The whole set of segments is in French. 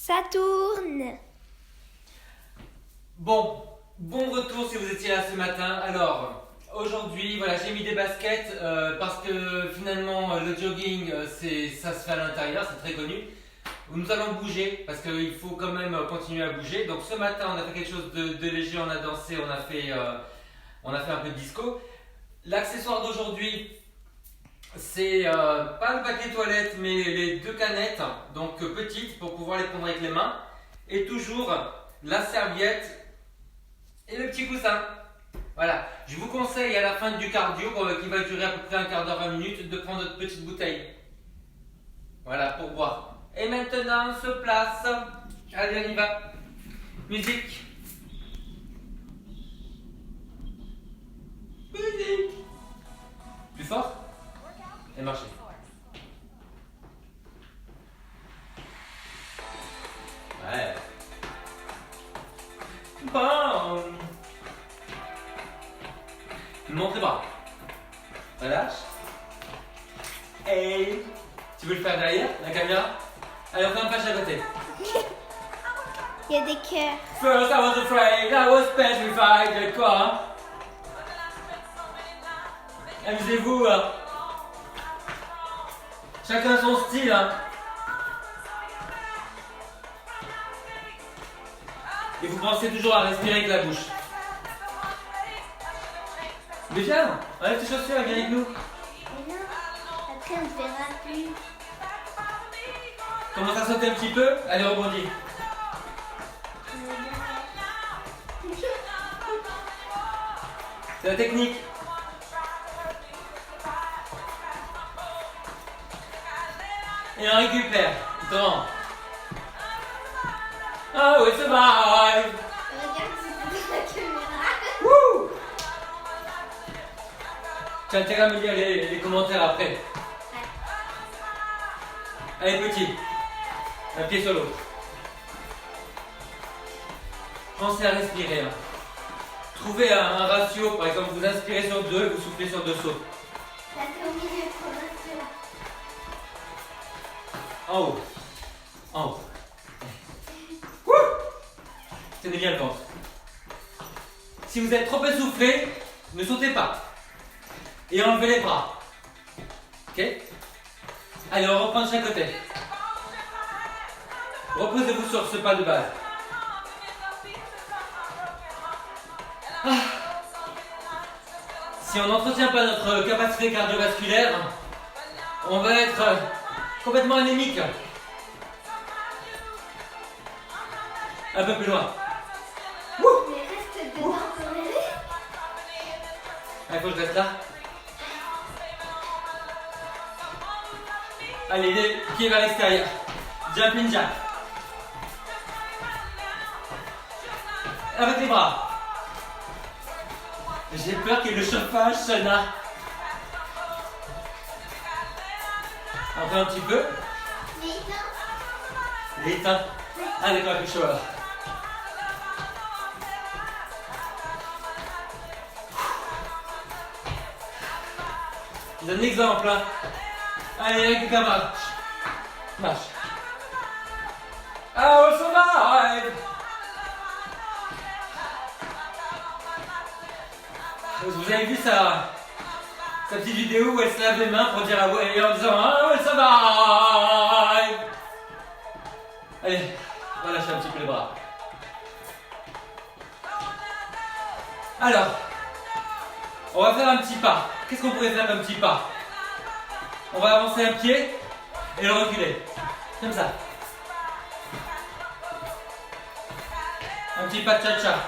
Ça tourne. Bon retour si vous étiez là ce matin. Alors, aujourd'hui, voilà, j'ai mis des baskets parce que finalement le jogging, ça se fait à l'intérieur, c'est très connu. Nous allons bouger parce qu'il faut quand même continuer à bouger. Donc ce matin, on a fait quelque chose de léger, on a dansé, on a fait un peu de disco. L'accessoire d'aujourd'hui, c'est pas le papier toilette, mais les deux canettes, donc petites pour pouvoir les prendre avec les mains. Et toujours la serviette et le petit coussin. Voilà, je vous conseille à la fin du cardio, qui va durer à peu près un quart d'heure, 20 minutes, de prendre notre petite bouteille. Voilà, pour boire. Et maintenant, on se place. Allez, on y va. Musique. Musique. Plus fort. Et marchez. Ouais. Bon. Monte les bras. Relâche. Et tu veux le faire derrière la caméra? Allez, on fait un pas à côté. Il y a des cœurs. First I was afraid, I was petrified. De quoi? Amusez-vous. Hein. Chacun son style. Hein. Et vous pensez toujours à respirer avec la bouche. Mais viens, enlève tes chaussures, viens avec nous. Mais non, après on ne verra plus. Commence à sauter un petit peu, allez rebondis. C'est la technique. Et on récupère. Attends. Oh, it's alive. Regarde, c'est la caméra. Wouh. Tu as intérêt à me lire les commentaires après. Allez, petit. Un pied sur l'autre. Pensez à respirer. Hein. Trouvez un ratio, par exemple, vous inspirez sur 2 et vous soufflez sur 2 sauts. Ça fait au milieu pour l'instant. En haut. En haut. Wouh. Tenez bien le ventre. Si vous êtes trop essoufflé, ne sautez pas. Et enlevez les bras. Ok? Allez, on reprend de chaque côté. Reposez-vous sur ce pas de base. Ah. Si on n'entretient pas notre capacité cardiovasculaire, on va être complètement anémique. Un peu plus loin. Mais reste dedans quand même. Il faut que je reste là. Allez, les pieds vers l'extérieur. Jumping jack. Avec les bras. J'ai peur qu'il y ait le chauffage, Shana. Encore un petit peu. L'éteint. Ah d'accord, avec le chaud alors. Je donne un exemple. Hein. Allez, avec les camarades. Marche. I will survive. Vous avez vu sa petite vidéo où elle se lave les mains pour dire à vous et en disant I will survive. Allez, on va lâcher un petit peu les bras. Alors, on va faire un petit pas. Qu'est-ce qu'on pourrait faire comme petit pas? On va avancer un pied et le reculer. Comme ça. Un petit pas de cha-cha.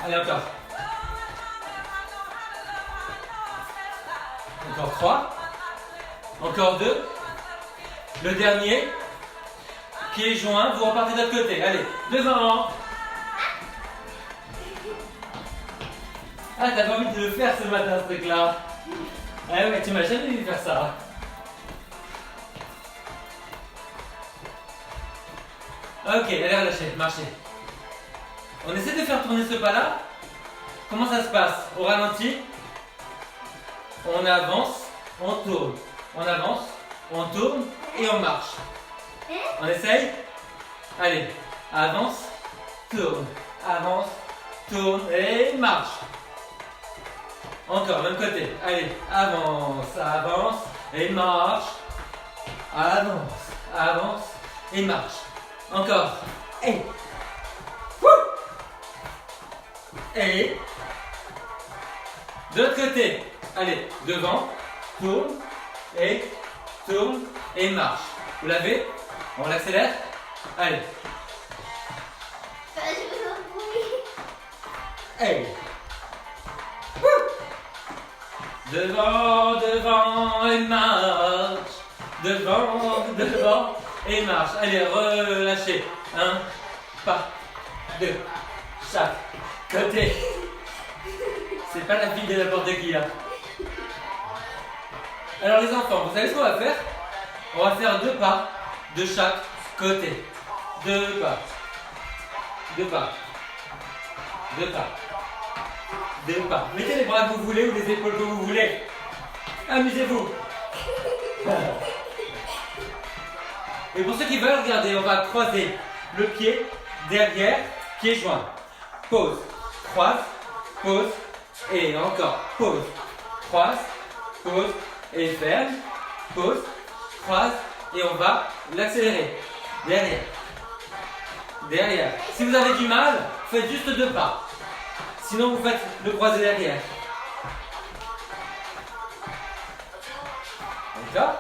Allez, encore. Encore 3. Encore 2. Le dernier. Pieds joints, vous repartez de l'autre côté. Allez, devant. Ah, t'avais envie de le faire ce matin, ce truc-là. Ah ouais, tu m'as jamais vu faire ça. Ok, allez, relâchez, marchez. On essaie de faire tourner ce pas-là. Comment ça se passe? Au ralenti, on avance, on tourne. On avance, on tourne et on marche. On essaye? Allez, avance, tourne, avance, tourne et marche. Encore, même côté. Allez, avance, avance et marche. Avance, avance et marche. Encore. Et. Wouh! Et. De l'autre côté. Allez, devant, tourne et marche. Vous l'avez? On l'accélère? Allez. Bah, je vous embrouille. Hey. Wouh. Devant, devant et marche. Devant et marche. Allez, relâchez. Un pas, deux, chaque côté. C'est pas la fille de n'importe qui là. Alors les enfants, vous savez ce qu'on va faire? On va faire 2 pas de chaque côté. 2 pas. 2 pas. 2 pas. 2 pas. Mettez les bras que vous voulez ou les épaules que vous voulez. Amusez-vous. Et pour ceux qui veulent, regardez, on va croiser le pied derrière, pied joint. Pause, croise, pause, et encore, pause, croise, pause, et ferme, pause, croise, et on va l'accélérer. Derrière. Derrière. Si vous avez du mal, faites juste 2 pas. Sinon, vous faites le croisé derrière. Encore.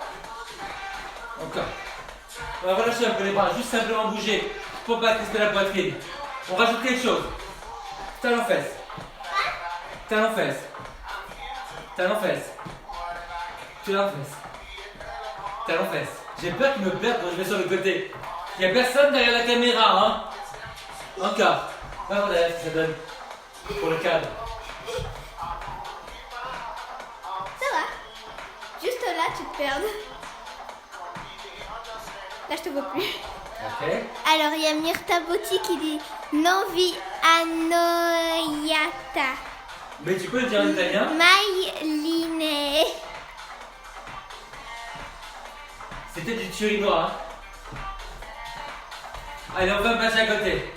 Encore. On va relâcher un peu les bras, juste simplement bouger pour pas crisper la poitrine. On rajoute quelque chose. Talon fesse. Talon fesse. Talon fesse. Talon fesse. Talon fesse. J'ai peur qu'il me perde quand je vais sur le côté. Il n'y a personne derrière la caméra, hein. Encore. Va voir derrière ce que ça donne. Pour le cadre. Ça va. Juste là, tu te perds. Là, je te vois plus. Ok. Alors, il y a Myrta Botti qui dit non vi annoiata. Mais tu peux le dire en italien? Mai linee. C'était du turinois, hein. Allez, on fait un passer à côté.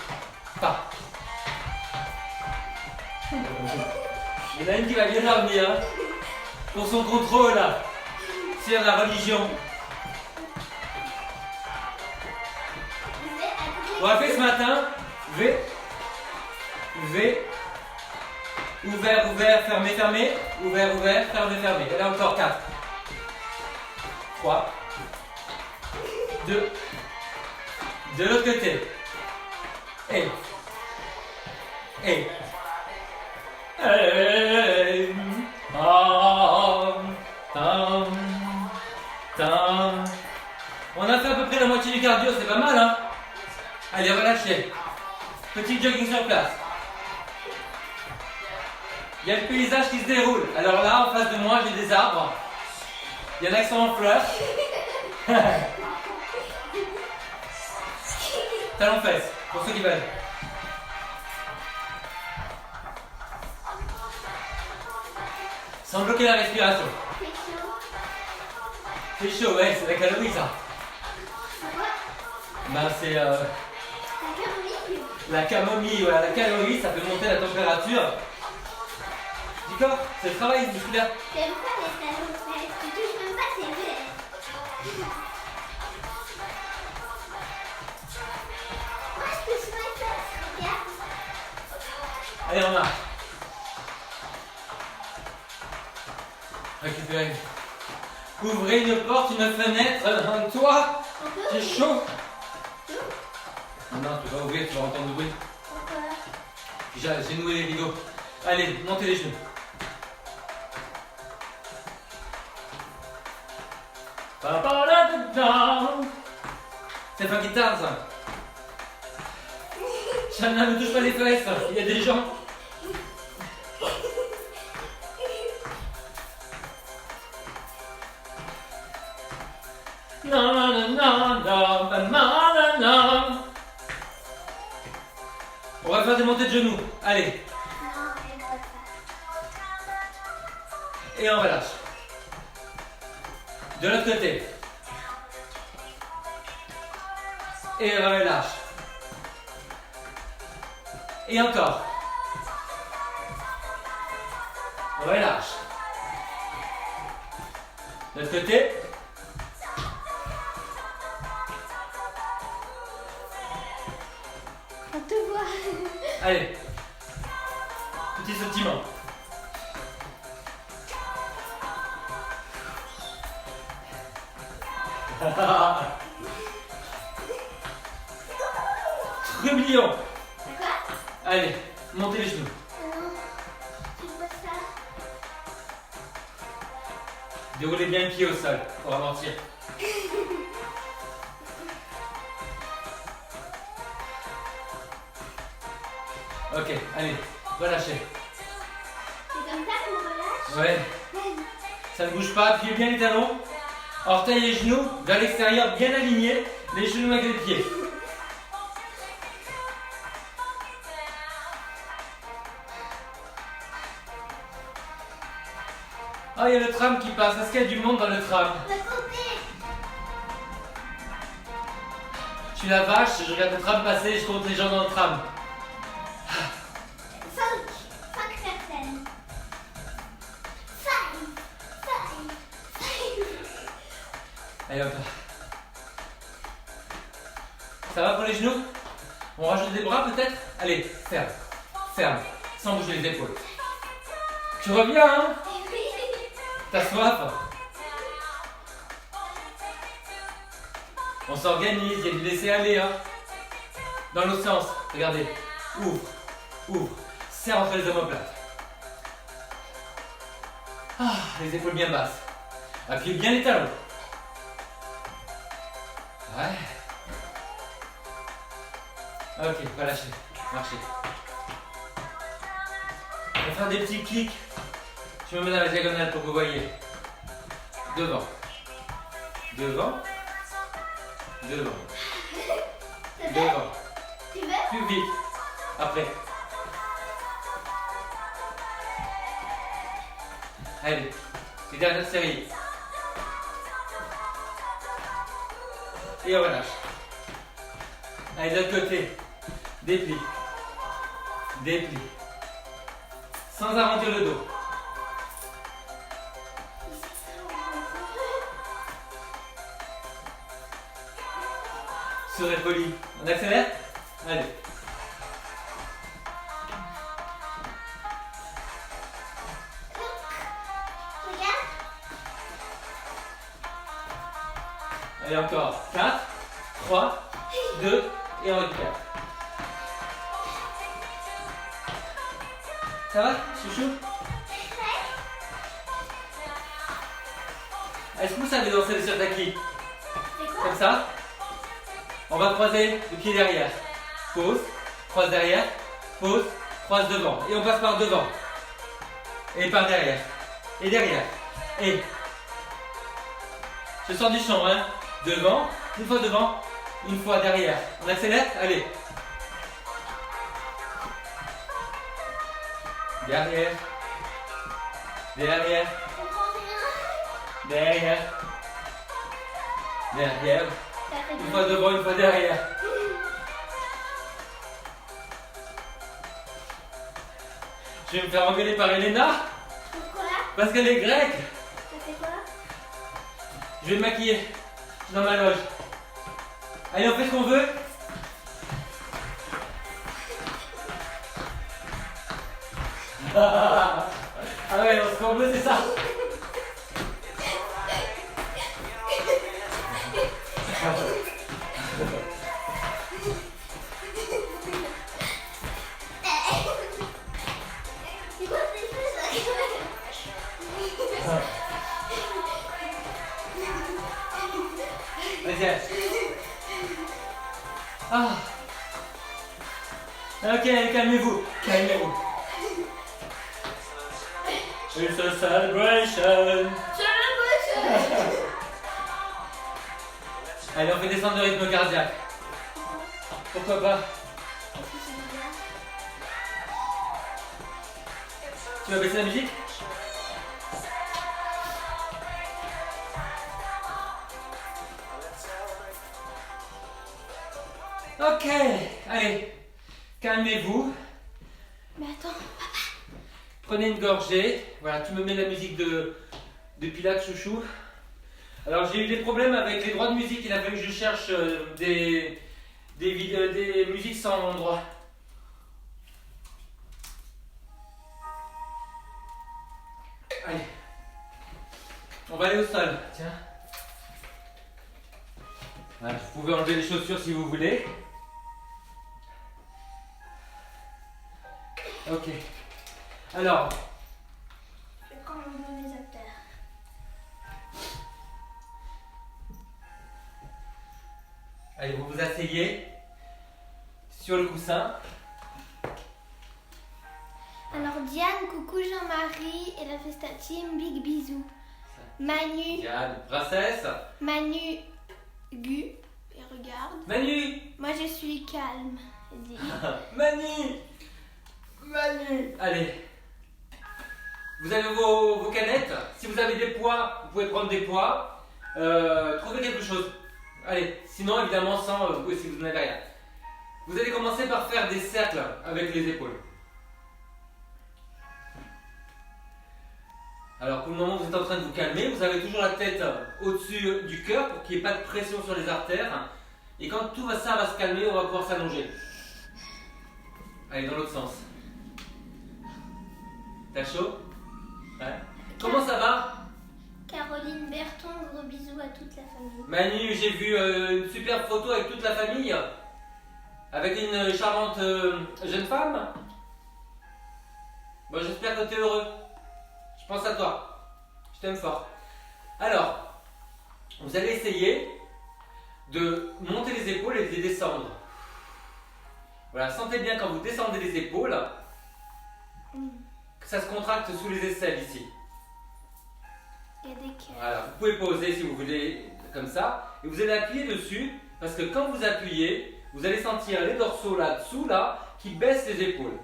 Pas. Il y en a une qui va bien dormir, hein, pour son contrôle, là, sur la religion. On a fait ce matin, V, ouvert, ouvert, fermé, fermé, ouvert, ouvert, fermé, fermé. Et là encore 4. 3, 2, de l'autre côté. Et. On a fait à peu près la moitié du cardio, c'est pas mal, hein? Allez, relâchez. Petit jogging sur place. Il y a le paysage qui se déroule. Alors là, en face de moi, j'ai des arbres. Il y en a qui sont en fleurs. Talons fesses, pour ceux qui veulent. Sans bloquer la respiration. C'est chaud, ouais, c'est la calorie ça. Ben c'est la camomille, voilà, la calorie, ça fait monter la température. D'accord? C'est le travail musculaire. J'aime pas les talons fesses. Tu touches même pas tes fesses. Moi, je touche mes fesses. Regarde. Allez, on marche. Récupérez. Ouvrez une porte, une fenêtre, un toit. C'est chaud. Non, tu vas ouvrir, tu vas entendre le bruit. Pourquoi? J'ai noué les rideaux. Allez, montez les genoux. C'est pas guitare ça. Chana, ne touche pas les fesses. Il y a des gens. On va faire des montées de genoux. Allez. Et on relâche. De l'autre côté. Et relâche. Et encore. Relâche. De l'autre côté. On te voit. Allez. Petit sautillement. Très mignon. D'accord. Allez, montez les genoux. Non, tu vois ça. Déroulez bien le pied au sol pour amortir. Ok, allez, relâchez. C'est comme ça qu'on relâche. Ouais, ça ne bouge pas, appuyez bien les talons. Orteils et genoux vers l'extérieur, bien alignés. Les genoux avec les pieds. Ah, il y a le tram qui passe. Est-ce qu'il y a du monde dans le tram? On va compter. Je suis la vache, je regarde le tram passer et je compte les gens dans le tram. 5 personnes. 5. Allez, encore. Ça va pour les genoux? On rajoute des bras peut-être? Allez, ferme. Ferme. Sans bouger les épaules. Tu reviens, hein? T'as soif? On s'organise, il y a du laisser aller, hein? Dans l'autre sens, regardez. Ouvre, ouvre. Serre entre les omoplates. Ah, les épaules bien basses. Appuyez bien les talons. Ouais. Ok, relâchez. Marchez. On va faire des petits clics. Je me mets dans la diagonale pour que vous voyez. Devant. Devant. Devant. Devant. Tu veux? Plus vite. Après. Allez. Les dernières séries. Et on relâche. Allez, de l'autre côté. Déplie. Déplie. Sans arrondir le dos. Sourire poli. On accélère? Allez. Regarde. Allez, encore. 4, 3, 2, et on récupère. Ça va, chouchou? Est-ce que vous savez danser le shirataki? C'est quoi? Comme ça. On va croiser le pied derrière. Pause, croise derrière, pause, croise devant. Et on passe par devant. Et par derrière. Et derrière. Et. Je sors du champ, hein. Devant, une fois devant, une fois derrière. On accélère? Allez. Derrière. Derrière. Je comprends rien. Derrière. Derrière. Ça fait Une fois devant, une fois derrière. Je vais me faire engueuler par Elena Pourquoi? parce qu'elle est grecque. Ça fait quoi? Je vais me maquiller. Je suis dans ma loge. Allez, on fait ce qu'on veut. Ah ouais, on se fait en bleu, c'est ça. C'est quoi ces choses? Vas-y. Ah. Ok, calmez-vous. Calmez-vous. It's a celebration. Allez, on fait descendre le rythme cardiaque. Pourquoi pas? Tu vas baisser la musique? Ok, allez, calmez-vous. Mais attends. Prenez une gorgée. Voilà, tu me mets la musique de Pilates, chouchou. Alors, j'ai eu des problèmes avec les droits de musique. Il a fallu que je cherche des musiques sans droit. Allez. On va aller au sol. Tiens. Voilà, vous pouvez enlever les chaussures si vous voulez. Ok. Alors, Je vais prendre mes haltères. allez, vous vous asseyez sur le coussin. Alors Diane, coucou Jean-Marie et la Festa Team, big bisous. Manu, Diane, princesse. Manu, Gu, et regarde. Manu. Moi je suis calme. Dis. Manu. Manu. Allez. Vous avez vos canettes. Si vous avez des poids, vous pouvez prendre des poids. Trouvez quelque chose. Allez, sinon évidemment sans, si vous n'avez rien. Vous allez commencer par faire des cercles avec les épaules. Alors pour le moment vous êtes en train de vous calmer, vous avez toujours la tête au-dessus du cœur pour qu'il n'y ait pas de pression sur les artères. Et quand tout ça va se calmer, on va pouvoir s'allonger. Allez, dans l'autre sens. T'as chaud? Ouais. Comment ça va? Caroline Berton, gros bisous à toute la famille. Manu, j'ai vu une superbe photo avec toute la famille. Avec une charmante jeune femme. Bon, j'espère que tu es heureux. Je pense à toi. Je t'aime fort. Alors, vous allez essayer de monter les épaules et de les descendre. Voilà, sentez bien quand vous descendez les épaules que ça se contracte sous les aisselles ici. Il y a des cœurs. Voilà, vous pouvez poser si vous voulez comme ça. Et vous allez appuyer dessus parce que quand vous appuyez, vous allez sentir les dorsaux là-dessous, là, qui baissent les épaules.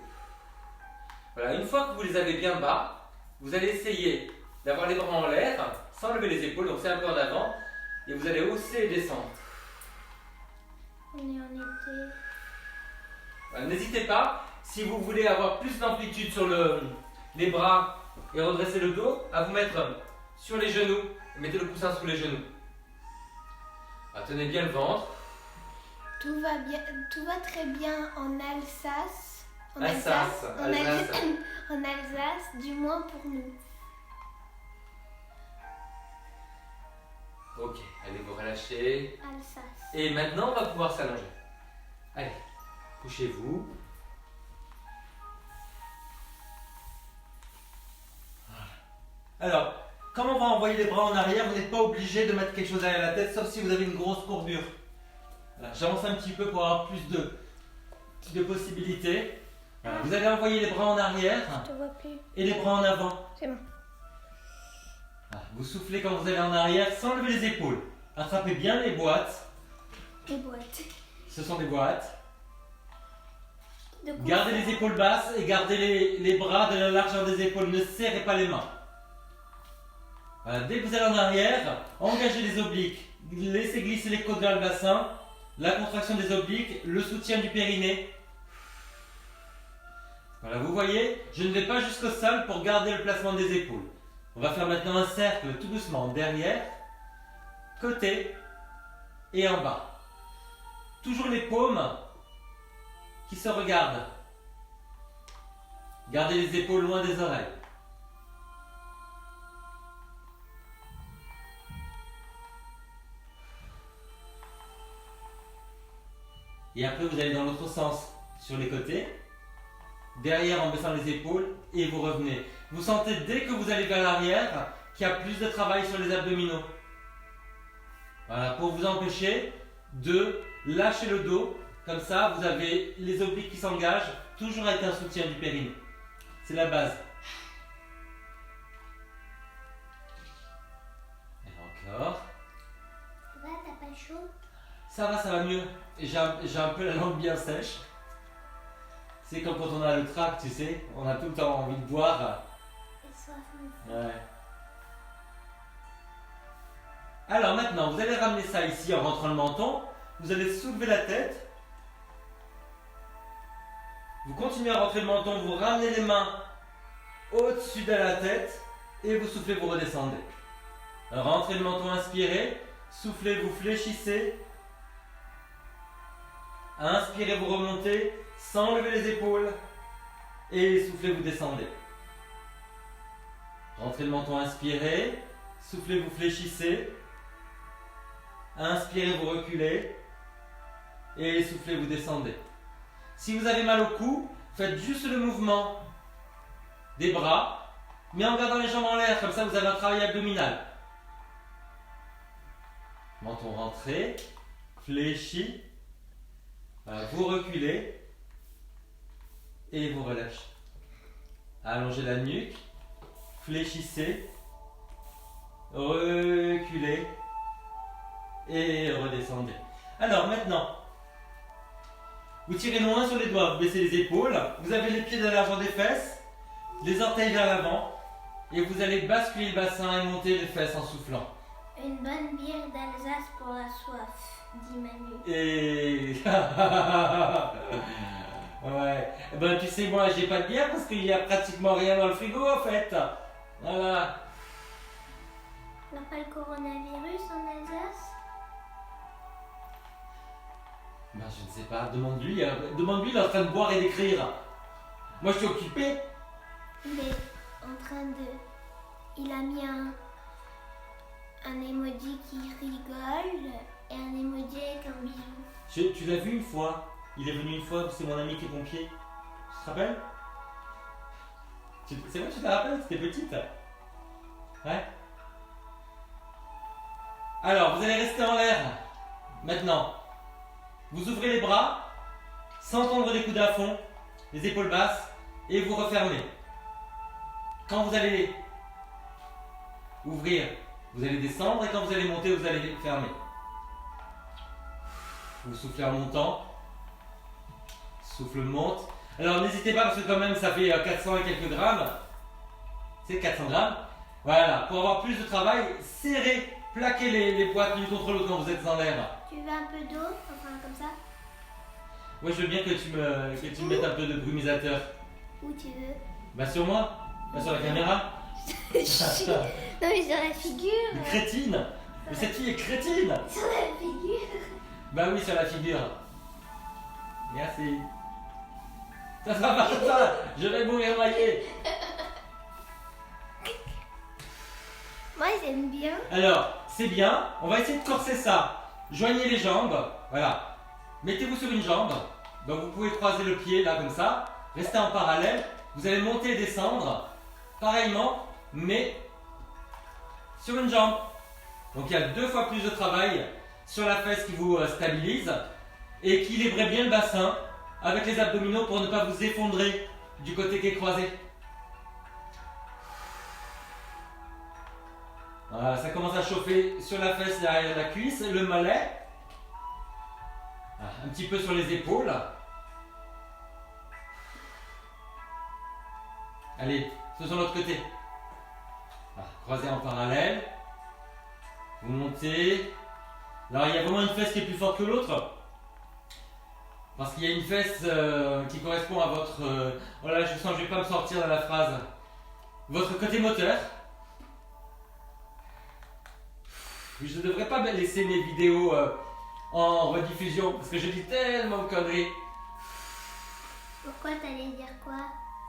Voilà, une fois que vous les avez bien bas, vous allez essayer d'avoir les bras en l'air, sans lever les épaules, donc c'est un peu en avant, et vous allez hausser et descendre. On est en été. Voilà, n'hésitez pas, si vous voulez avoir plus d'amplitude sur les bras et redresser le dos, à vous mettre sur les genoux, et mettez le coussin sous les genoux. Voilà, tenez bien le ventre. Tout va bien, tout va très bien en Alsace. En Alsace. En Alsace, du moins pour nous. Ok, allez vous relâcher. Alsace. Et maintenant, on va pouvoir s'allonger. Allez, couchez-vous. Voilà. Alors, comme on va envoyer les bras en arrière, vous n'êtes pas obligé de mettre quelque chose derrière la tête, sauf si vous avez une grosse courbure. Voilà, j'avance un petit peu pour avoir plus de possibilités. Voilà, vous allez envoyer les bras en arrière Je te vois plus. et les bras en avant. C'est bon. Voilà, vous soufflez quand vous allez en arrière sans lever les épaules. Attrapez bien les boîtes. Les boîtes. Ce sont des boîtes. De quoi Gardez les épaules basses et gardez les bras de la largeur des épaules. Ne serrez pas les mains. Voilà, dès que vous allez en arrière, engagez les obliques. Laissez glisser les côtes vers le bassin. La contraction des obliques, le soutien du périnée. Voilà, vous voyez, je ne vais pas jusqu'au sol pour garder le placement des épaules. On va faire maintenant un cercle tout doucement derrière, côté et en bas. Toujours les paumes qui se regardent. Gardez les épaules loin des oreilles. Et après, vous allez dans l'autre sens, sur les côtés, derrière en baissant les épaules, et vous revenez. Vous sentez dès que vous allez vers l'arrière qu'il y a plus de travail sur les abdominaux. Voilà, pour vous empêcher de lâcher le dos. Comme ça, vous avez les obliques qui s'engagent, toujours avec un soutien du périnée. C'est la base. Et encore. Ça va, t'as pas chaud? Ça va mieux. J'ai un peu la langue bien sèche. C'est comme quand on a le trac, tu sais, on a tout le temps envie de boire. Et soif. Ouais. Alors maintenant, vous allez ramener ça ici en rentrant le menton. Vous allez soulever la tête Vous continuez à rentrer le menton, vous ramenez les mains au-dessus de la tête et vous soufflez, vous redescendez. Alors, rentrez le menton, inspirez, soufflez, vous fléchissez. Inspirez, vous remontez sans lever les épaules et soufflez, vous descendez. Rentrez le menton, inspirez, soufflez, vous fléchissez. Inspirez, vous reculez et soufflez, vous descendez. Si vous avez mal au cou, faites juste le mouvement des bras, mais en gardant les jambes en l'air, comme ça vous avez un travail abdominal. Menton rentré, fléchi, vous reculez et vous relâchez. Allongez la nuque, fléchissez, reculez et redescendez. Alors maintenant, vous tirez loin sur les doigts, vous baissez les épaules, vous avez les pieds de la largeur des fesses, les orteils vers l'avant et vous allez basculer le bassin et monter les fesses en soufflant. Une bonne bière d'Alsace pour la soif, dit Manu. Et... ouais. Ben tu sais, moi j'ai pas de bière parce qu'il y a pratiquement rien dans le frigo en fait. Voilà. On n'a pas le coronavirus en Alsace? Ben je ne sais pas, demande-lui. Demande-lui, il est en train de boire et d'écrire. Moi je suis occupé. Il est en train de... Il a mis un emoji qui rigole et un emoji avec un bisou. Tu l'as vu une fois. Il est venu une fois, c'est mon ami qui est pompier. Tu te rappelles? C'est vrai que tu te rappelles, c'était petite. Ouais. Alors, vous allez rester en l'air. Maintenant, vous ouvrez les bras, sans tendre les coudes à fond, les épaules basses, et vous refermez. Quand vous allez ouvrir, vous allez descendre, et quand vous allez monter, vous allez fermer. Vous soufflez en montant. Souffle monte. Alors n'hésitez pas parce que quand même ça fait 400 et quelques grammes. C'est 400 grammes. Voilà, pour avoir plus de travail, serrez, plaquez les poids l'une contre l'autre quand vous êtes en l'air. Tu veux un peu d'eau? Enfin comme ça? Moi je veux bien que tu me mettes un peu de brumisateur. Où tu veux? Bah sur moi? Bah sur la caméra? Non mais sur la figure. Mais crétine! Mais cette fille est crétine! Sur la figure. Bah oui, sur la figure. Merci. Ça sera pas ça! Je vais mourir noyé! Moi j'aime bien. Alors, c'est bien, on va essayer de corser ça. Joignez les jambes, voilà. Mettez-vous sur une jambe. Donc vous pouvez croiser le pied là comme ça. Restez en parallèle. Vous allez monter et descendre. Pareillement, mais sur une jambe. Donc il y a 2 fois plus de travail sur la fesse qui vous stabilise. Et équilibrez bien le bassin avec les abdominaux pour ne pas vous effondrer du côté qui est croisé. Voilà, ça commence à chauffer sur la fesse derrière la cuisse, le mollet. Un petit peu sur les épaules. Allez, faisons l'autre côté. Croisez en parallèle. Vous montez. Alors il y a vraiment une fesse qui est plus forte que l'autre. Parce qu'il y a une fesse qui correspond à votre... oh là, je sens que je ne vais pas me sortir dans la phrase. Votre côté moteur. Je ne devrais pas laisser mes vidéos en rediffusion parce que je dis tellement de conneries. Pourquoi t'allais dire quoi?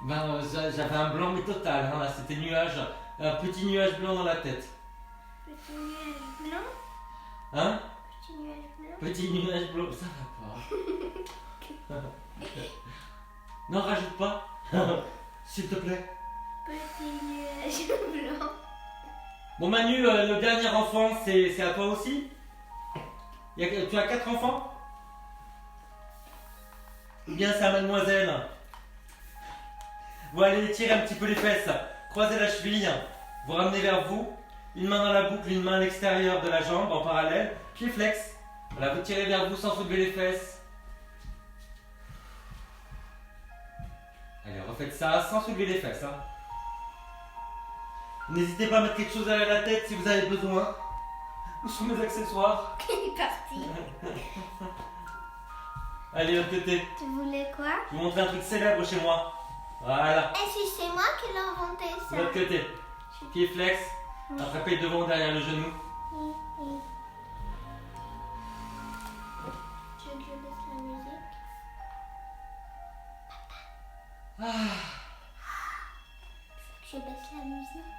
Ben, j'avais un blanc mais total, hein, là c'était nuage, un petit nuage blanc dans la tête. Petit nuage blanc? Hein? Petit nuage blanc? Petit nuage blanc, ça va pas. Non, rajoute pas, s'il te plaît. Petit nuage blanc. Bon Manu, le dernier enfant, c'est à toi aussi? Tu as 4 enfants? Ou bien c'est à mademoiselle? Vous allez tirer un petit peu les fesses, croisez la cheville, vous ramenez vers vous, une main dans la boucle, une main à l'extérieur de la jambe en parallèle, pied flex. Voilà, vous tirez vers vous sans soulever les fesses. Allez, refaites ça sans soulever les fesses. Hein. N'hésitez pas à mettre quelque chose à la tête si vous avez besoin. Où sont mes accessoires? Il est parti. Allez, l'autre côté. Tu voulais quoi? Je vais vous montrer un truc célèbre chez moi. Voilà. Est-ce que c'est moi qui l'ai inventé ça? L'autre côté. Pied flex. Attrapez devant ou derrière le genou. Oui, oui. Tu veux que je baisse la musique? Je baisse la musique.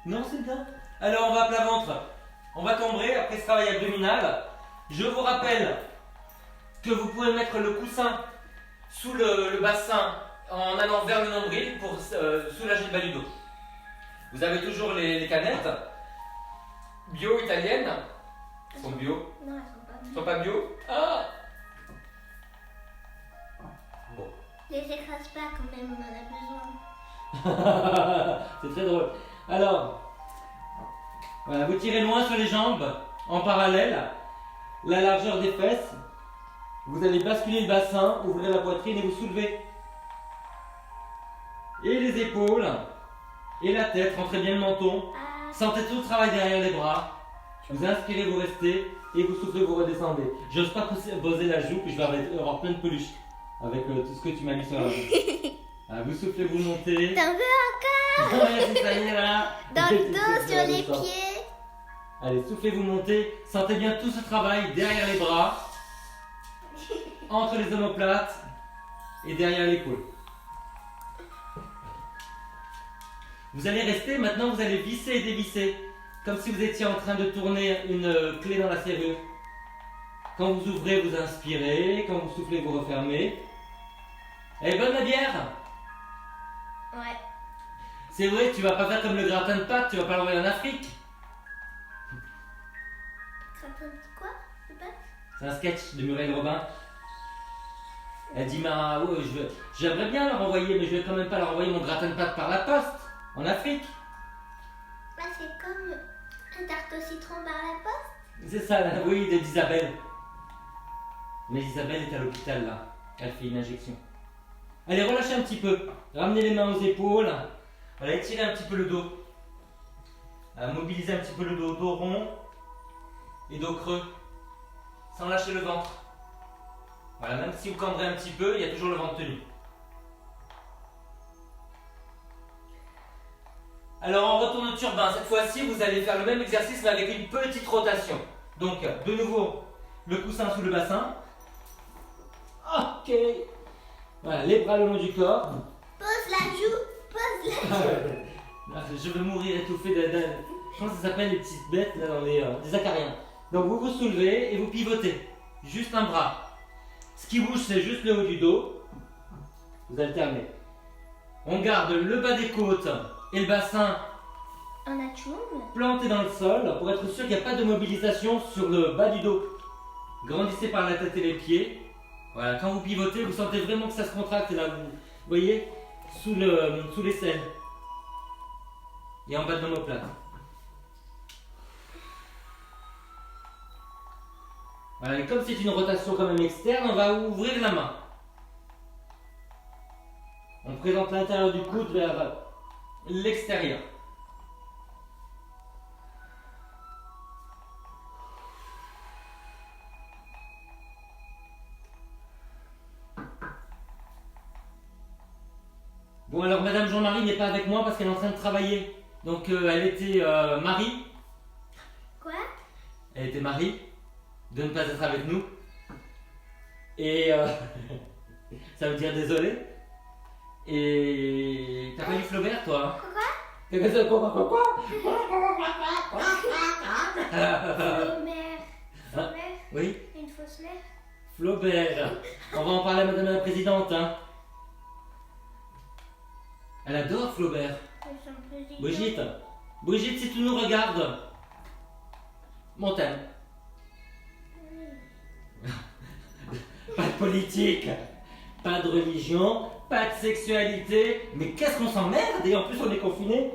Non, c'est bien. Alors, on va à plat ventre. On va tomber après ce travail abdominal. Je vous rappelle que vous pouvez mettre le coussin sous le bassin en allant vers le nombril pour soulager le bas du dos. Vous avez toujours les canettes bio italiennes. Elles sont bio. Non, elles sont pas Elles bien. sont pas bio. Ah. Bon. Les écrase pas quand même, on en a besoin. C'est très drôle. Alors, voilà, vous tirez loin sur les jambes, en parallèle, la largeur des fesses. Vous allez basculer le bassin, ouvrir la poitrine et vous soulevez. Et les épaules, et la tête, rentrez bien le menton. Ah, Sentez tout le travail derrière les bras. Vous inspirez, vous restez, et vous soufflez, vous redescendez. J'ose pas poser la joue, puis je vais avoir plein de peluches avec tout ce que tu m'as mis sur la joue. Ah, vous soufflez, vous montez. t'en veux encore? Ouais, c'est ça y est, là. Dans le dos, Ça sur les descend. pieds. Allez, soufflez, vous montez. Sentez bien tout ce travail derrière les bras, entre les omoplates et derrière l'épaule. Vous allez rester, maintenant vous allez visser et dévisser, comme si vous étiez en train de tourner une clé dans la serrure. Quand vous ouvrez, vous inspirez, quand vous soufflez, vous refermez. Elle est bonne la bière? Ouais. C'est vrai, tu vas pas faire comme le gratin de pâtes, tu vas pas l'envoyer en Afrique. Quoi? C'est pas? C'est un sketch de Muriel Robin. Elle dit, bah, ouais, j'aimerais bien leur envoyer, mais je vais quand même pas leur envoyer mon gratin de pâtes par la poste, en Afrique. Bah, c'est comme un tarte au citron par la poste. C'est ça, là, oui, d'Isabelle. Mais Isabelle est à l'hôpital, là. Elle fait une injection. Allez, relâchez un petit peu. Ramenez les mains aux épaules. Voilà, étirez un petit peu le dos. Mobilisez un petit peu le dos, dos rond et dos creux. Sans lâcher le ventre. Voilà, même si vous cambrez un petit peu, il y a toujours le ventre tenu. Alors on retourne au turbin. Cette fois-ci, vous allez faire le même exercice mais avec une petite rotation. Donc, de nouveau, le coussin sous le bassin. Ok. Voilà, les bras le long du corps. Pose la joue. Pose la joue. Ah, je veux mourir étouffé je pense que ça s'appelle les petites bêtes là, dans des acariens. Donc vous vous soulevez et vous pivotez. Juste un bras. Ce qui bouge, c'est juste le haut du dos. Vous alternez. On garde le bas des côtes et le bassin En atchoum. planté dans le sol pour être sûr qu'il n'y a pas de mobilisation sur le bas du dos. Grandissez par la tête et les pieds. Voilà, quand vous pivotez, vous sentez vraiment que ça se contracte là, vous voyez, sous l'aisselle. Et en bas de l'omoplate. Voilà, et comme c'est une rotation quand même externe, on va ouvrir la main. On présente l'intérieur du coude vers l'extérieur. Bon alors Madame Jean-Marie n'est pas avec moi parce qu'elle est en train de travailler. Donc elle était Marie. Quoi? Elle était Marie de ne pas être avec nous. Et ça veut dire désolé. Et t'as pas vu Flaubert toi? Quoi? Qu'est-ce que c'est? Quoi? Flaubert. Flaubert. Oui, Une fausse mère. Flaubert. On va en parler à Madame la Présidente. Hein. Elle adore Flaubert. Son président. Brigitte, Brigitte, si tu nous regardes, mon thème. Pas de politique, pas de religion, pas de sexualité, mais qu'est-ce qu'on s'emmerde et en plus on est confinés.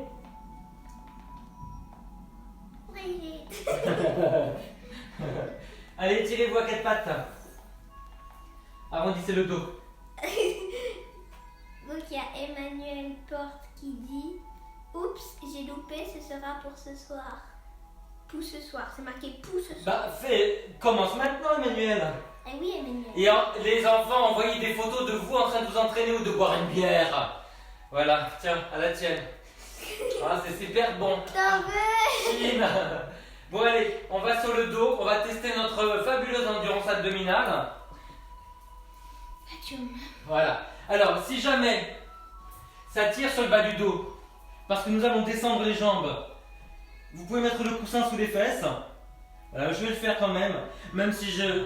Brigitte. Allez, tirez-vous à quatre pattes. Arrondissez le dos. Donc il y a Emmanuel Porte qui dit oups, j'ai loupé, ce sera pour ce soir. Pour ce soir, c'est marqué pour ce soir. Bah, commence maintenant, Emmanuel. Eh oui, Emmanuel. Et les enfants, envoyez des photos de vous en train de vous entraîner ou de boire une bière. Voilà, tiens, à la tienne. Ah, c'est super bon. T'en veux? Chine. Bon allez, on va sur le dos, on va tester notre fabuleuse endurance abdominale. Voilà. Alors, si jamais ça tire sur le bas du dos, parce que nous allons descendre les jambes, vous pouvez mettre le coussin sous les fesses. Voilà, je vais le faire quand même si je...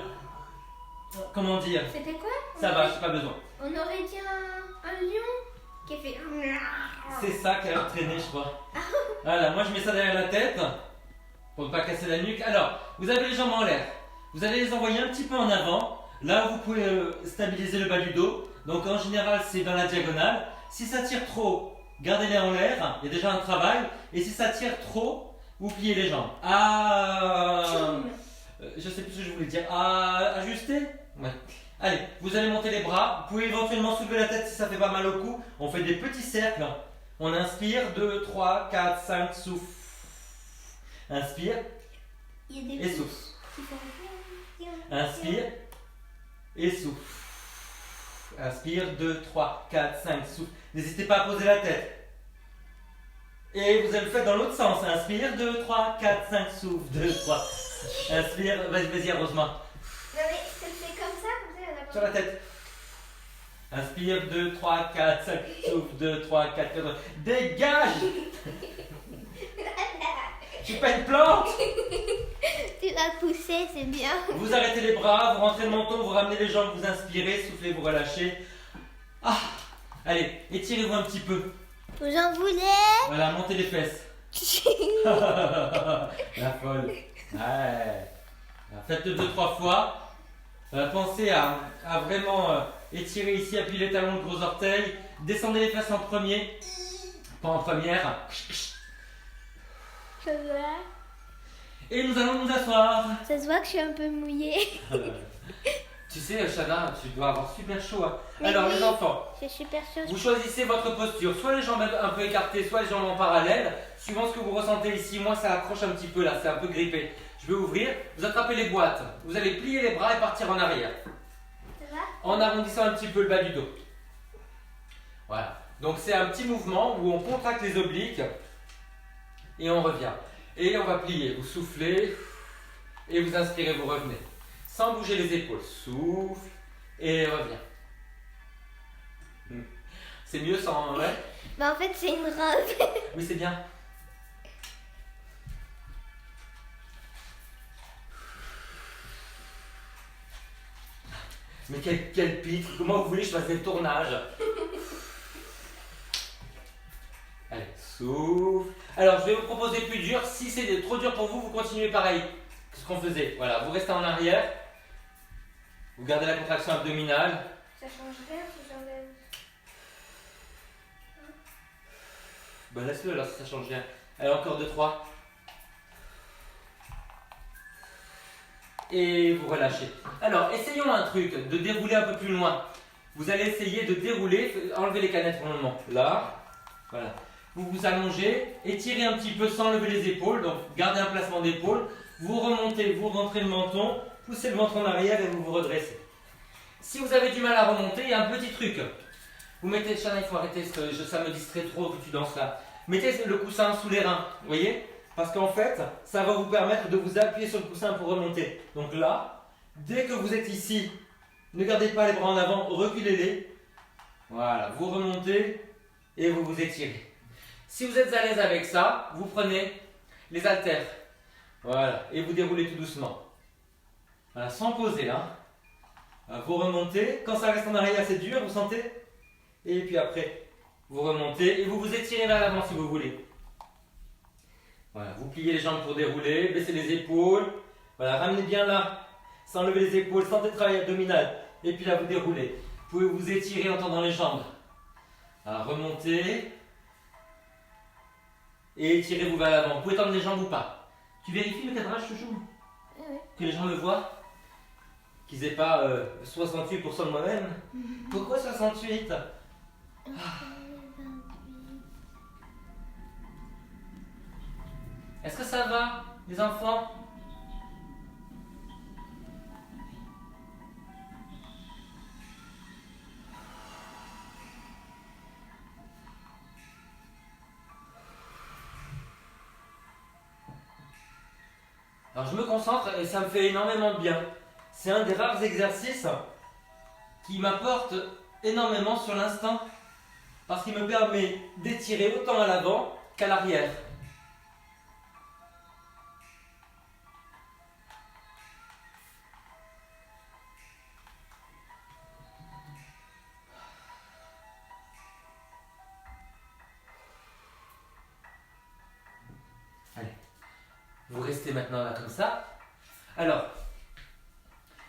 Comment dire? C'était quoi? Ça va, j'ai pas besoin. On aurait dit un lion qui a fait... C'est ça qui a entraîné, je crois. Voilà, moi je mets ça derrière la tête, pour ne pas casser la nuque. Alors, vous avez les jambes en l'air. Vous allez les envoyer un petit peu en avant. Là où vous pouvez stabiliser le bas du dos. Donc en général, c'est dans la diagonale. Si ça tire trop, gardez-les en l'air. Il y a déjà un travail. Et si ça tire trop, vous pliez les jambes. Je sais plus ce que je voulais dire. Ajuster. Ouais. Allez, vous allez monter les bras. Vous pouvez éventuellement soulever la tête si ça fait pas mal au cou. On fait des petits cercles. On inspire. 2, 3, 4, 5, souffle. Inspire. Et souffle. Inspire. Et souffle. Inspire, 2, 3, 4, 5, souffle. N'hésitez pas à poser la tête. Et vous allez le faire dans l'autre sens. Inspire, 2, 3, 4, 5, souffle. 2, 3. Inspire, vas-y, heureusement. Non mais ça le fait comme ça, on a Sur la tête. Inspire, 2, 3, 4, 5, souffle. 2, 3, 4, 4. Dégage! Je suis pas une plante! Tu l'as poussé, c'est bien. Vous arrêtez les bras, vous rentrez le menton, vous ramenez les jambes, vous inspirez, soufflez, vous relâchez. Allez, étirez-vous un petit peu. Vous en voulez? Voilà, montez les fesses. La folle. Ouais. Faites-le 2-3 fois. Pensez à vraiment étirer ici, appuyez les talons, le gros orteil. Descendez les fesses en premier. Pas en première. Ça va. Et nous allons nous asseoir. Ça se voit que je suis un peu mouillée. Tu sais, Shana, tu dois avoir super chaud. Hein. Mais Alors, oui, les enfants, c'est super chaud. vous choisissez votre posture. Soit les jambes un peu écartées, soit les jambes en parallèle. Suivant ce que vous ressentez ici. Moi, ça accroche un petit peu là, c'est un peu grippé. Je vais ouvrir. Vous attrapez les boîtes. Vous allez plier les bras et partir en arrière. Ça va? En arrondissant un petit peu le bas du dos. Voilà. Donc, c'est un petit mouvement où on contracte les obliques. Et on revient. Et on va plier. Vous soufflez. Et vous inspirez, vous revenez. Sans bouger les épaules. Souffle. Et reviens. C'est mieux sans... Ouais. Bah en fait c'est une robe. Oui, c'est bien. Mais quel pitre. Comment vous voulez que je fasse des tournages? Allez, souffle. Alors, je vais vous proposer plus dur. Si c'est trop dur pour vous, vous continuez pareil que ce qu'on faisait. Voilà, vous restez en arrière. Vous gardez la contraction abdominale. Ça change rien si j'enlève. Ben laisse-le là, ça change rien. Allez, encore 2-3. Et vous relâchez. Alors, essayons un truc, de dérouler un peu plus loin. Vous allez essayer de dérouler, enlever les canettes pour le moment. Là, voilà. Vous vous allongez, étirez un petit peu sans lever les épaules, donc gardez un placement d'épaule. Vous remontez, vous rentrez le menton, poussez le ventre en arrière et vous vous redressez. Si vous avez du mal à remonter, il y a un petit truc. Vous mettez, Shana, il faut arrêter, ça me distrait trop que tu danses là. Mettez le coussin sous les reins, vous voyez? Parce qu'en fait, ça va vous permettre de vous appuyer sur le coussin pour remonter. Donc là, dès que vous êtes ici, ne gardez pas les bras en avant, reculez-les. Voilà, vous remontez et vous vous étirez. Si vous êtes à l'aise avec ça, vous prenez les haltères. Voilà, et vous déroulez tout doucement. Voilà, sans poser, hein. Vous remontez. Quand ça reste en arrière, c'est dur, vous sentez? Et puis après, vous remontez et vous vous étirez vers l'avant si vous voulez. Voilà, vous pliez les jambes pour dérouler, baissez les épaules. Voilà, ramenez bien là, sans lever les épaules, sentez le travail abdominal. Et puis là, vous déroulez. Vous pouvez vous étirer en tendant les jambes. Alors, remontez. Et étirez-vous vers l'avant. Vous pouvez tendre les jambes ou pas. Tu vérifies le cadrage, chouchou? Oui. Que les gens le voient? Qu'ils aient pas 68% de moi-même. Pourquoi 68? Est-ce que ça va, les enfants? Alors je me concentre et ça me fait énormément de bien. C'est un des rares exercices qui m'apporte énormément sur l'instant parce qu'il me permet d'étirer autant à l'avant qu'à l'arrière. Allez, vous restez maintenant là comme ça. Alors,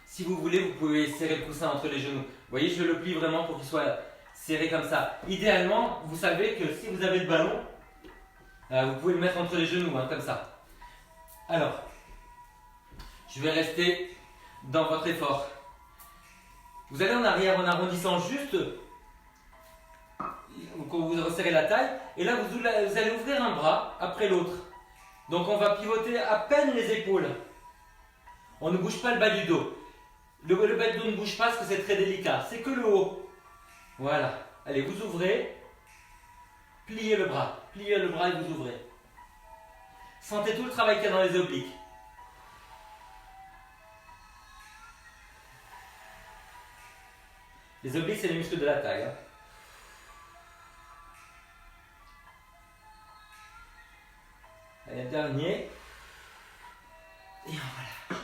si vous voulez, vous pouvez serrer le coussin entre les genoux. Vous voyez, je le plie vraiment pour qu'il soit serré comme ça. Idéalement, vous savez que si vous avez le ballon, vous pouvez le mettre entre les genoux, hein, comme ça. Alors, je vais rester dans votre effort. Vous allez en arrière en arrondissant juste, quand vous resserrez la taille, et là vous allez ouvrir un bras après l'autre. Donc on va pivoter à peine les épaules. On ne bouge pas le bas du dos. Le bas du dos ne bouge pas parce que c'est très délicat. C'est que le haut. Voilà. Allez, vous ouvrez. Pliez le bras. Pliez le bras et vous ouvrez. Sentez tout le travail qu'il y a dans les obliques. Les obliques, c'est les muscles de la taille. Hein. Allez, un dernier. Et voilà.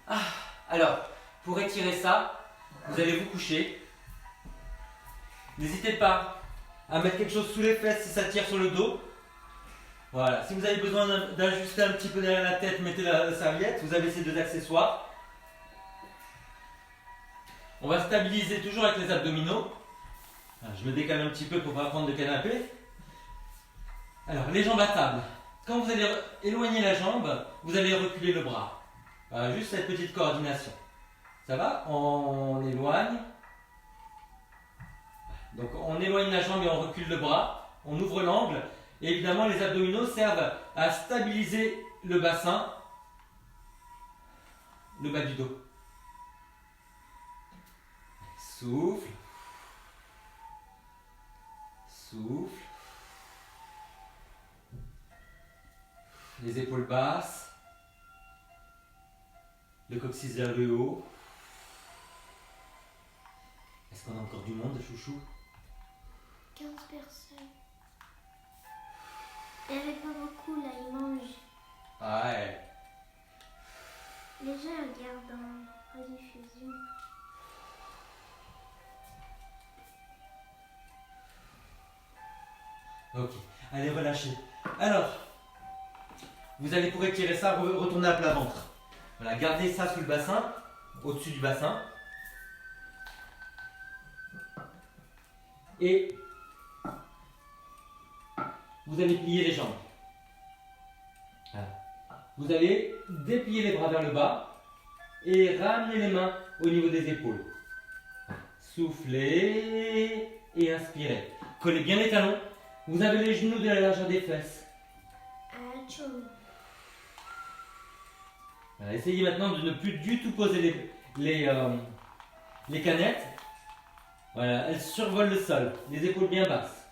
Ah, alors, pour étirer ça, vous allez vous coucher. N'hésitez pas à mettre quelque chose sous les fesses si ça tire sur le dos. Voilà. Si vous avez besoin d'ajuster un petit peu derrière la tête, mettez la serviette. Vous avez ces deux accessoires. On va stabiliser toujours avec les abdominaux. Alors, je me décale un petit peu pour ne pas prendre de canapé. Alors, les jambes à table. Quand vous allez éloigner la jambe, vous allez reculer le bras. Voilà, juste cette petite coordination. Ça va? On éloigne. Donc on éloigne la jambe et on recule le bras. On ouvre l'angle. Et évidemment, les abdominaux servent à stabiliser le bassin, le bas du dos. Souffle. Souffle. Les épaules basses. Le coccyx vers le haut. Est-ce qu'on a encore du monde, chouchou? 15 personnes. Il n'y avait pas beaucoup là, ils mangent. Ouais. Les gens regardent en rediffusion. Ok, allez relâchez. Alors, vous allez pour étirer ça, retourner à plat ventre. Voilà, gardez ça sous le bassin, au-dessus du bassin. Et vous allez plier les jambes. Voilà. Vous allez déplier les bras vers le bas et ramener les mains au niveau des épaules. Soufflez et inspirez. Collez bien les talons. Vous avez les genoux de la largeur des fesses. Voilà, essayez maintenant de ne plus du tout poser les canettes. Voilà, elles survolent le sol, les épaules bien basses.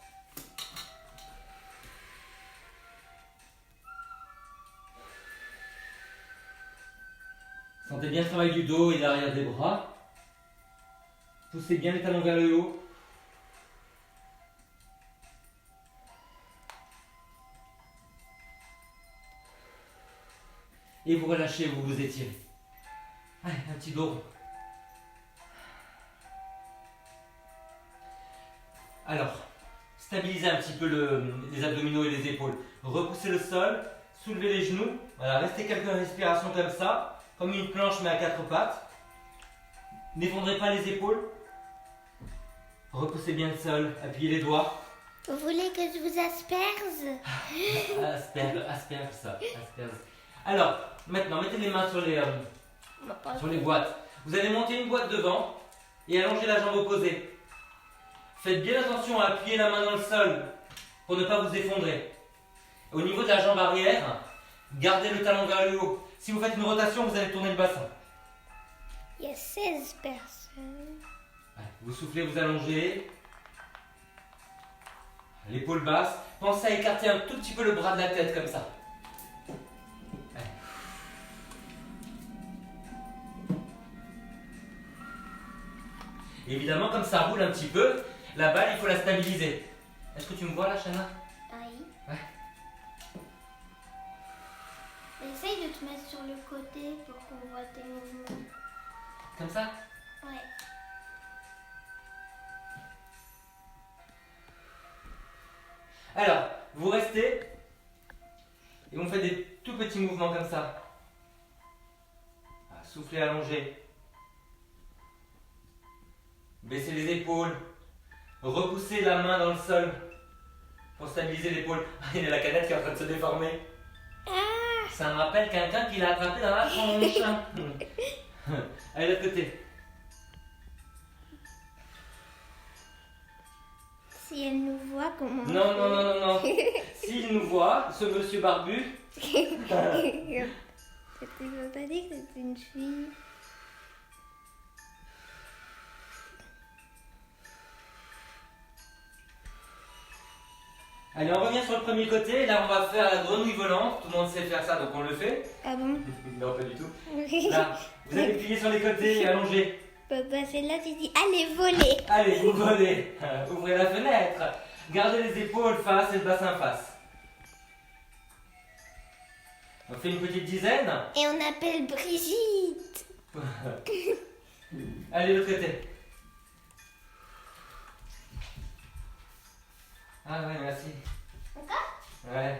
Sentez bien le travail du dos et l'arrière des bras. Poussez bien les talons vers le haut. Et vous relâchez, vous vous étirez. Allez, un petit dos rond. Alors, stabilisez un petit peu les abdominaux et les épaules. Repoussez le sol, soulevez les genoux. Voilà, restez quelques respirations comme ça, comme une planche mais à quatre pattes. N'effondrez pas les épaules. Repoussez bien le sol, appuyez les doigts. Vous voulez que je vous asperge? Asperge ça, asperge. Alors, maintenant, mettez les mains sur les boîtes. Vous allez monter une boîte devant et allonger la jambe opposée. Faites bien attention à appuyer la main dans le sol pour ne pas vous effondrer. Au niveau de la jambe arrière, gardez le talon vers le haut. Si vous faites une rotation, vous allez tourner le bassin. Il y a 16 personnes. Vous soufflez, vous allongez. L'épaule basse. Pensez à écarter un tout petit peu le bras de la tête comme ça. Évidemment, comme ça roule un petit peu, la balle, il faut la stabiliser. Est-ce que tu me vois là, Shana? Oui. Ouais. Essaye de te mettre sur le côté pour qu'on voit tes mouvements. Comme ça? Ouais. Alors, vous restez et on fait des tout petits mouvements comme ça. Soufflez, allongez. Baissez les épaules. Repoussez la main dans le sol pour stabiliser l'épaule. Il y a la canette qui est en train de se déformer. Ça me rappelle quelqu'un qui l'a attrapé dans la tronche. Allez, de l'autre côté. Si elle nous voit, comment on Non, fait? non, non, non, non. S'il nous voit, ce monsieur barbu. Tu m'as pas dit que c'était une fille. Allez, on revient sur le premier côté. Là, on va faire la grenouille volante. Tout le monde sait faire ça, donc on le fait. Ah bon? Non, pas du tout. Là, vous allez plier sur les côtés et allonger. Papa, celle-là, tu dis allez voler. Allez, vous volez. Ouvrez la fenêtre. Gardez les épaules face et le bassin face. On fait une petite dizaine. Et on appelle Brigitte. Allez, de l'autre côté. Ah ouais, merci. Encore? Ouais.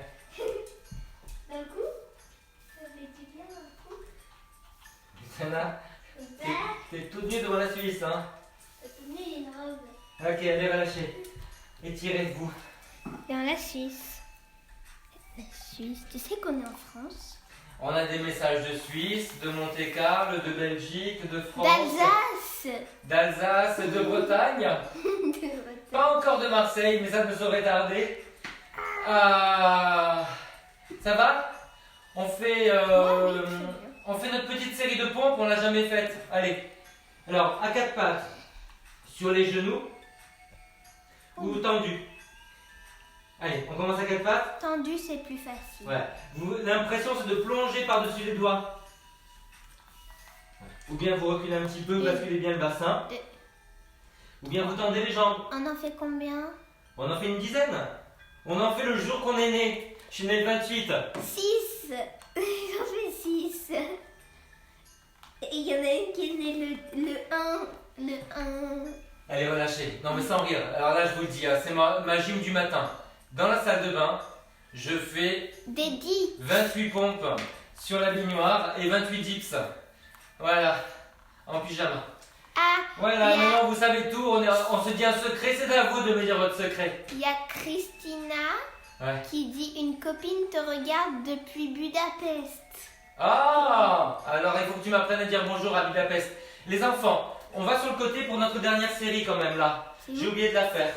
D'un coup? Ça fait du bien d'un coup. Sana, t'es tout nu devant la Suisse, hein? T'as mis une robe. Ok, allez, relâchez. Étirez-vous. Dans la Suisse. La Suisse, tu sais qu'on est en France? On a des messages de Suisse, de Monte-Carlo, de Belgique, de France. D'Alsace. D'Alsace, de Bretagne. Pas encore de Marseille, mais ça ne saurait tarder. Ça va? On fait notre petite série de pompes, on l'a jamais faite. Allez. Alors, à quatre pattes, sur les genoux ou tendus. Allez, on commence à quatre pattes. Tendu, c'est plus facile. Ouais. L'impression, c'est de plonger par-dessus les doigts. Ou bien vous reculez un petit peu, basculez bien le bassin. Ou bien vous tendez les jambes. On en fait combien? On en fait une dizaine. On en fait le jour qu'on est né. Je suis né le 28. 6. J'en fais 6. Et il y en a une qui est née le 1. Le 1. Allez, relâchez. Non, mais sans rire. Alors là, je vous le dis, c'est ma gym du matin. Dans la salle de bain, je fais Des 10. 28 pompes sur la baignoire et 28 dips. Voilà. En pyjama. Ah, Voilà, Yeah. maintenant vous savez tout. On se dit un secret. C'est à vous de me dire votre secret. il y a Christina Ouais. qui dit une copine te regarde depuis Budapest. Ah! Alors il faut que tu m'apprennes à dire bonjour à Budapest. Les enfants, on va sur le côté pour notre dernière série quand même là. C'est J'ai où? oublié de la faire.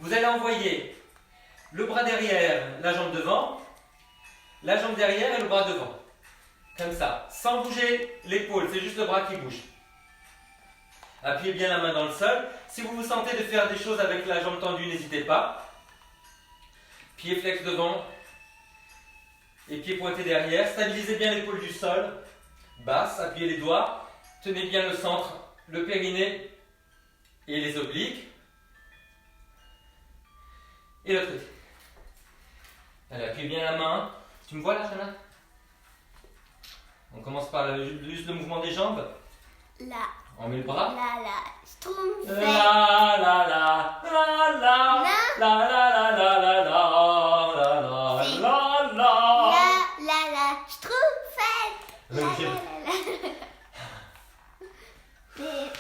Vous allez envoyer le bras derrière, la jambe devant, la jambe derrière et le bras devant. Comme ça, sans bouger l'épaule, c'est juste le bras qui bouge. Appuyez bien la main dans le sol. Si vous vous sentez de faire des choses avec la jambe tendue, n'hésitez pas. Pied flex devant et pied pointé derrière. Stabilisez bien l'épaule du sol. Basse, appuyez les doigts. Tenez bien le centre, le périnée et les obliques. Et l'autre côté. Allez, appuyez bien la main. Tu me vois là, Shana? On commence par juste le mouvement des jambes. Là, On met le bras. là, Schtroumpf. La la la la la la la la la la la la la Si. la la. La, Schtroumpfette. La, Ok. la. Mais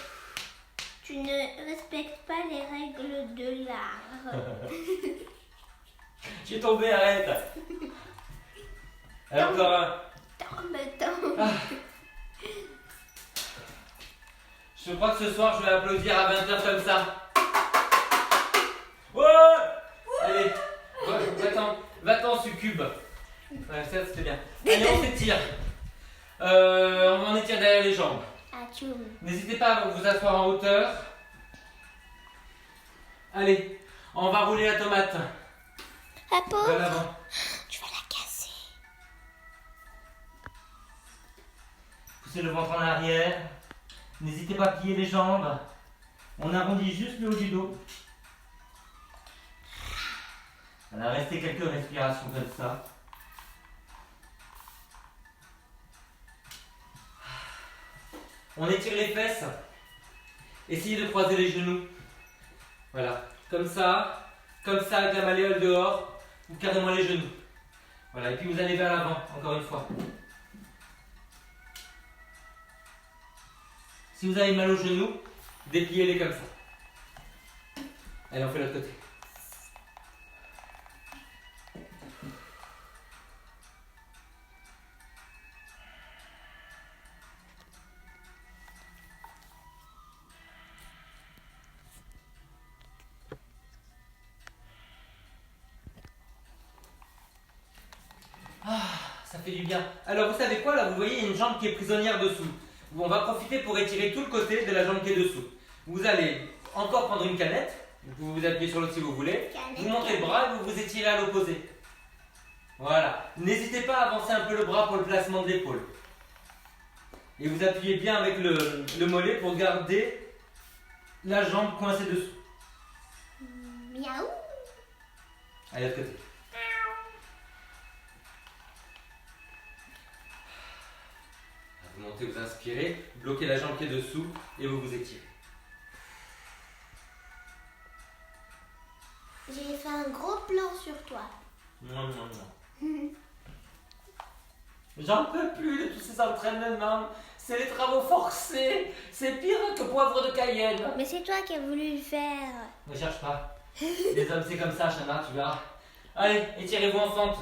tu ne respectes pas les règles de l'art. J'ai tombé, arrête. Allez, encore un. Attends. Je crois que ce soir je vais applaudir à 20h comme ça. Ouais. Allez, va-t'en succube. Ouais, ça c'était bien. Allez, on s'étire. On étire derrière les jambes. Atchoum. N'hésitez pas à vous asseoir en hauteur. Allez, on va rouler la tomate. La peau. Vers l'avant. Tu vas la casser. Poussez le ventre en arrière. N'hésitez pas à plier les jambes. On arrondit juste le haut du dos. Voilà, restez quelques respirations comme ça. On étire les fesses. Essayez de croiser les genoux. Voilà, comme ça avec la malléole dehors, ou carrément les genoux. Voilà, et puis vous allez vers l'avant, encore une fois. Si vous avez mal aux genoux, dépliez-les comme ça. Allez, on fait l'autre côté. Ça fait du bien. Alors vous savez quoi là, vous voyez, il y a une jambe qui est prisonnière dessous. On va profiter pour étirer tout le côté de la jambe qui est dessous. Vous allez encore prendre une canette, vous pouvez vous appuyer sur l'autre si vous voulez, vous montez le bras et vous vous étirez à l'opposé. Voilà. N'hésitez pas à avancer un peu le bras pour le placement de l'épaule. Et vous appuyez bien avec le mollet pour garder la jambe coincée dessous. Miaou. Allez, de l'autre côté. Vous montez, vous inspirez, bloquez la jambe qui est dessous et vous vous étirez. J'ai fait un gros plan sur toi. Non. J'en peux plus de tous ces entraînements. C'est les travaux forcés. C'est pire que poivre de Cayenne. Mais c'est toi qui as voulu le faire. Ne cherche pas. Les hommes, c'est comme ça, Chana, tu verras. Allez, étirez-vous en fente.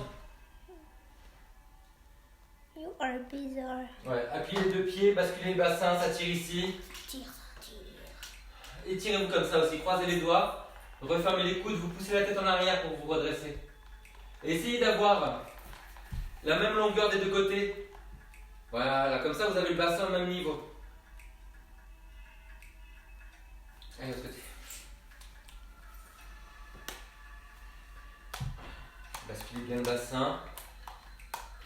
You are bizarre. Ouais, appuyez les deux pieds, basculez le bassin, ça tire ici. Tire. Étirez-vous comme ça aussi, croisez les doigts, refermez les coudes, vous poussez la tête en arrière pour vous redresser. Et essayez d'avoir la même longueur des deux côtés. Voilà, comme ça vous avez le bassin au même niveau. Allez, de l'autre côté. Basculez bien le bassin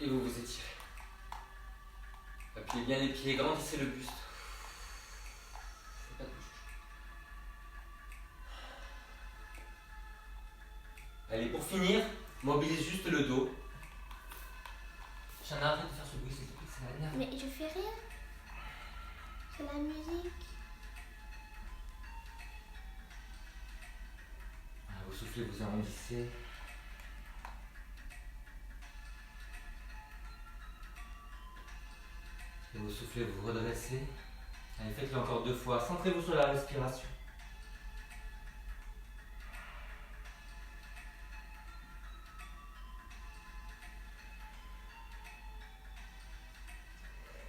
et vous vous étirez. Appuyez bien les pieds, grandissez le buste. Pas de bouche. Allez, pour finir, mobilise juste le dos. Chana, arrête de faire ce bruit, s'il te plaît, c'est la nerve. Mais je fais rien. C'est la musique. Vous soufflez, vous arrondissez. Et vous soufflez, vous redressez. Allez, faites-le encore 2 fois. Centrez-vous sur la respiration.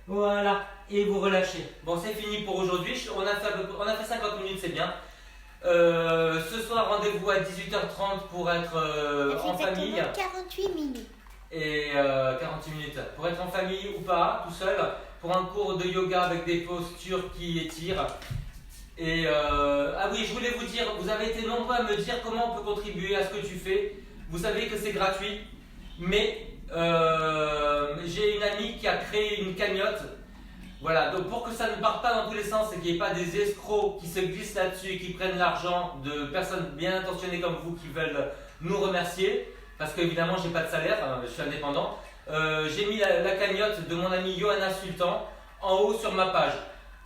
Voilà, et vous relâchez. Bon, c'est fini pour aujourd'hui. On a fait 50 minutes, c'est bien. Ce soir, rendez-vous à 18h30 pour être en famille. 48 minutes. Et 48 minutes. Pour être en famille ou pas, tout seul, pour un cours de yoga avec des postures qui étirent. Et ah oui, je voulais vous dire, vous avez été nombreux à me dire comment on peut contribuer à ce que tu fais. Vous savez que c'est gratuit, mais j'ai une amie qui a créé une cagnotte. Voilà, donc pour que ça ne parte pas dans tous les sens et qu'il n'y ait pas des escrocs qui se glissent là-dessus et qui prennent l'argent de personnes bien intentionnées comme vous qui veulent nous remercier, parce qu'évidemment j'ai pas de salaire, je suis indépendant, j'ai mis la cagnotte de mon ami Johanna Sultan en haut sur ma page.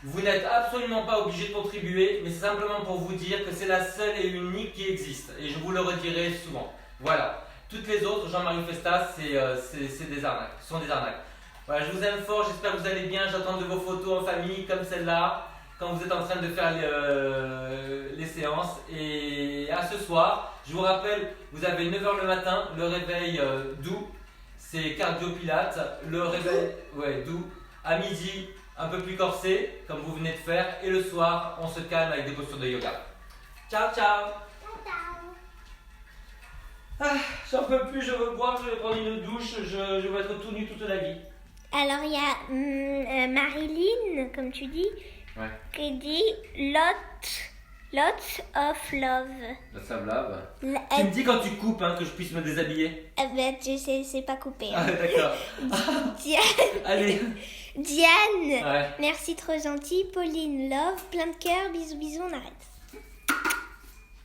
Vous n'êtes absolument pas obligé de contribuer, mais c'est simplement pour vous dire que c'est la seule et unique qui existe, et je vous le redirai souvent. Voilà, toutes les autres, Jean-Marie Festas, c'est des arnaques, ce sont des arnaques. Voilà, je vous aime fort, j'espère que vous allez bien, j'attends de vos photos en famille comme celle-là, quand vous êtes en train de faire les séances. Et à ce soir, je vous rappelle, vous avez 9h le matin, le réveil doux, c'est cardio-pilates, le réveil doux, à midi, un peu plus corsé, comme vous venez de faire, et le soir, on se calme avec des postures de yoga. Ciao, ciao! Ah, j'en peux plus, je veux boire, je vais prendre une douche, je vais être tout nu toute la vie. Alors il y a Marilyn, comme tu dis, qui dit l'autre Lots of love. Lots of love. La- Tu me dis quand tu coupes que je puisse me déshabiller. je sais, c'est pas coupé. Ah, Hein. d'accord. Diane, Allez. Diane, Ouais. merci, trop gentil. Pauline, love, plein de cœur, bisous, bisous, on arrête.